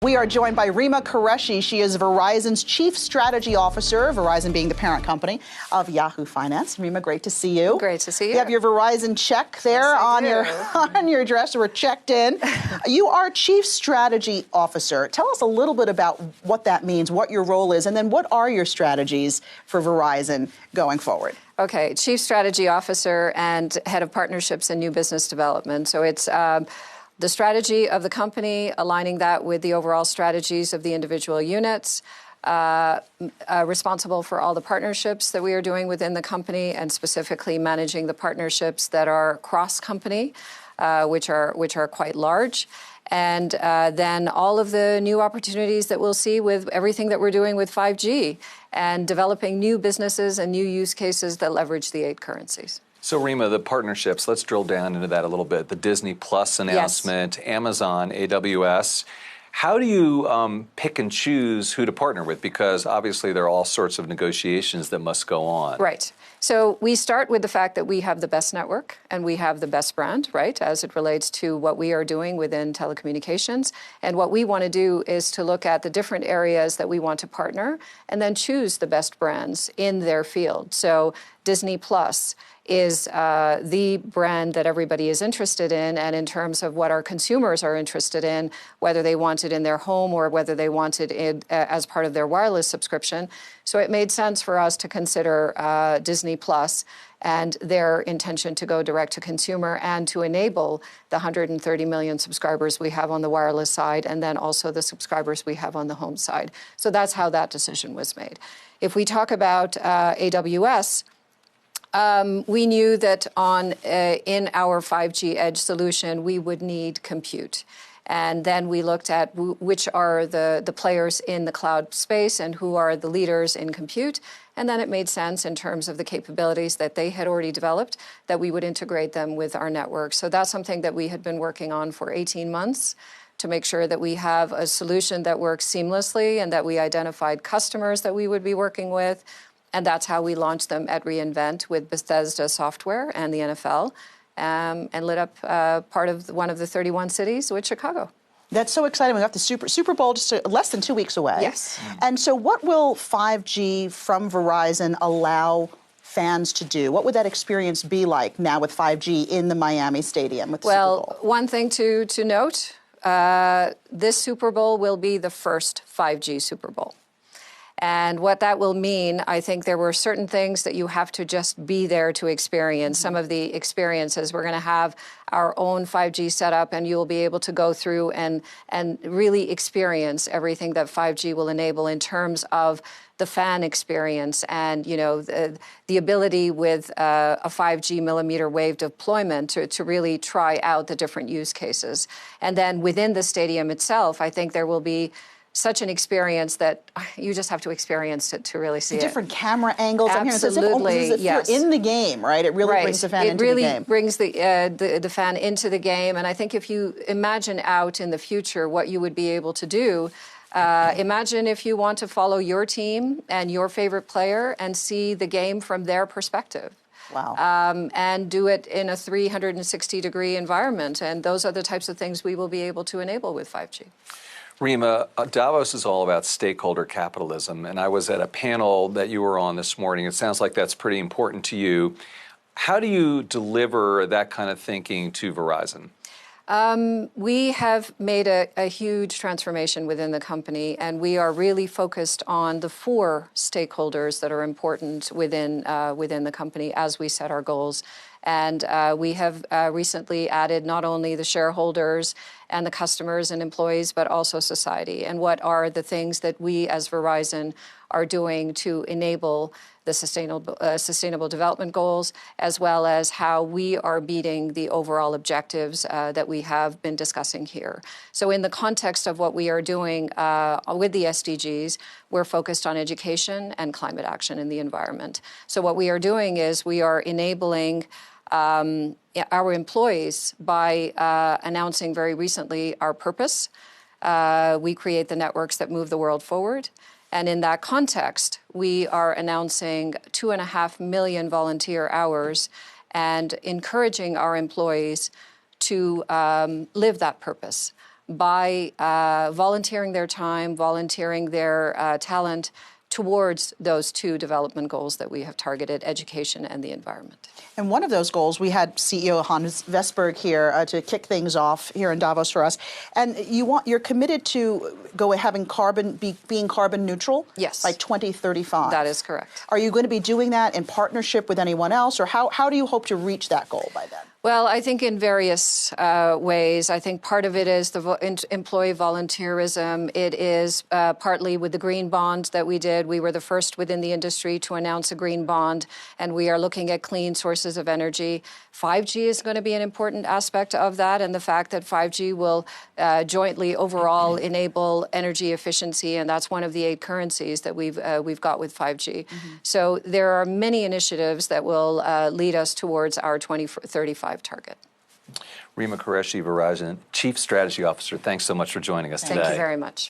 We are joined by Rima Qureshi. She is Verizon's Chief Strategy Officer, Verizon being the parent company of Yahoo Finance. Rima, great to see you. Great to see you. You have your Verizon check there on your dress. We're checked in. You are Chief Strategy Officer. Tell us a little bit about what that means, what your role is, and then what are your strategies for Verizon going forward? Okay, Chief Strategy Officer and Head of Partnerships and New Business Development. So it's the strategy of the company, aligning that with the overall strategies of the individual units, responsible for all the partnerships that we are doing within the company, and specifically managing the partnerships that are cross-company, which are quite large. And then all of the new opportunities that we'll see with everything that we're doing with 5G and developing new businesses and new use cases that leverage the 8 currencies. So, Rima, the partnerships, let's drill down into that a little bit. The Disney Plus announcement, yes. Amazon, AWS. How do you pick and choose who to partner with? Because obviously there are all sorts of negotiations that must go on. Right. So we start with the fact that we have the best network and we have the best brand, right, as it relates to what we are doing within telecommunications. And what we want to do is to look at the different areas that we want to partner and then choose the best brands in their field. So Disney Plus is the brand that everybody is interested in, and in terms of what our consumers are interested in, whether they want it in their home or whether they want it in, as part of their wireless subscription. So it made sense for us to consider Disney Plus and their intention to go direct to consumer and to enable the 130 million subscribers we have on the wireless side, and then also the subscribers we have on the home side. So that's how that decision was made. If we talk about AWS, we knew that in our 5G Edge solution, we would need compute. And then we looked at which are the players in the cloud space and who are the leaders in compute. And then it made sense in terms of the capabilities that they had already developed that we would integrate them with our network. So that's something that we had been working on for 18 months to make sure that we have a solution that works seamlessly and that we identified customers that we would be working with. And that's how we launched them at reInvent with Bethesda Software and the NFL, and lit up part of one of the 31 cities with Chicago. That's so exciting. We got the Super Bowl just less than 2 weeks away. Yes. And so what will 5G from Verizon allow fans to do? What would that experience be like now with 5G in the Miami Stadium with the Super Bowl? One thing to note, this Super Bowl will be the first 5G Super Bowl. And what that will mean, I think there were certain things that you have to just be there to experience. Mm-hmm. Some of the experiences, we're going to have our own 5G setup, and you'll be able to go through and really experience everything that 5G will enable in terms of the fan experience and, you know, the ability with a 5G millimeter wave deployment to really try out the different use cases. And then within the stadium itself, I think there will be such an experience that you just have to experience it to really see it. Different camera angles. Absolutely, as if yes. You're in the game, right? It really brings the fan into the game. It really brings the fan into the game. And I think if you imagine out in the future what you would be able to do, imagine if you want to follow your team and your favorite player and see the game from their perspective. Wow. And do it in a 360-degree environment. And those are the types of things we will be able to enable with 5G. Rima, Davos is all about stakeholder capitalism, and I was at a panel that you were on this morning. It sounds like that's pretty important to you. How do you deliver that kind of thinking to Verizon? We have made a huge transformation within the company, and we are really focused on the 4 stakeholders that are important within the company as we set our goals. And we have recently added not only the shareholders and the customers and employees, but also society. And what are the things that we as Verizon are doing to enable the sustainable development goals, as well as how we are meeting the overall objectives that we have been discussing here. So in the context of what we are doing with the SDGs, we're focused on education and climate action in the environment. So what we are doing is we are enabling our employees by announcing very recently our purpose. We create the networks that move the world forward. And in that context, we are announcing 2.5 million volunteer hours and encouraging our employees to live that purpose. by volunteering their time, volunteering their talent towards those two development goals that we have targeted, education and the environment. And one of those goals, we had CEO Hans Vestberg here to kick things off here in Davos for us. And you're committed to being carbon neutral? Yes. By 2035. That is correct. Are you going to be doing that in partnership with anyone else, or how do you hope to reach that goal by then? Well, I think in various ways. I think part of it is the employee volunteerism. It is partly with the green bond that we did. We were the first within the industry to announce a green bond, and we are looking at clean sources of energy. 5G is going to be an important aspect of that, and the fact that 5G will jointly overall enable energy efficiency, and that's one of the 8 currencies that we've got with 5G. So there are many initiatives that will lead us towards our 2035 target. Rima Qureshi, Verizon Chief Strategy Officer, thanks so much for joining us today. Thank you very much.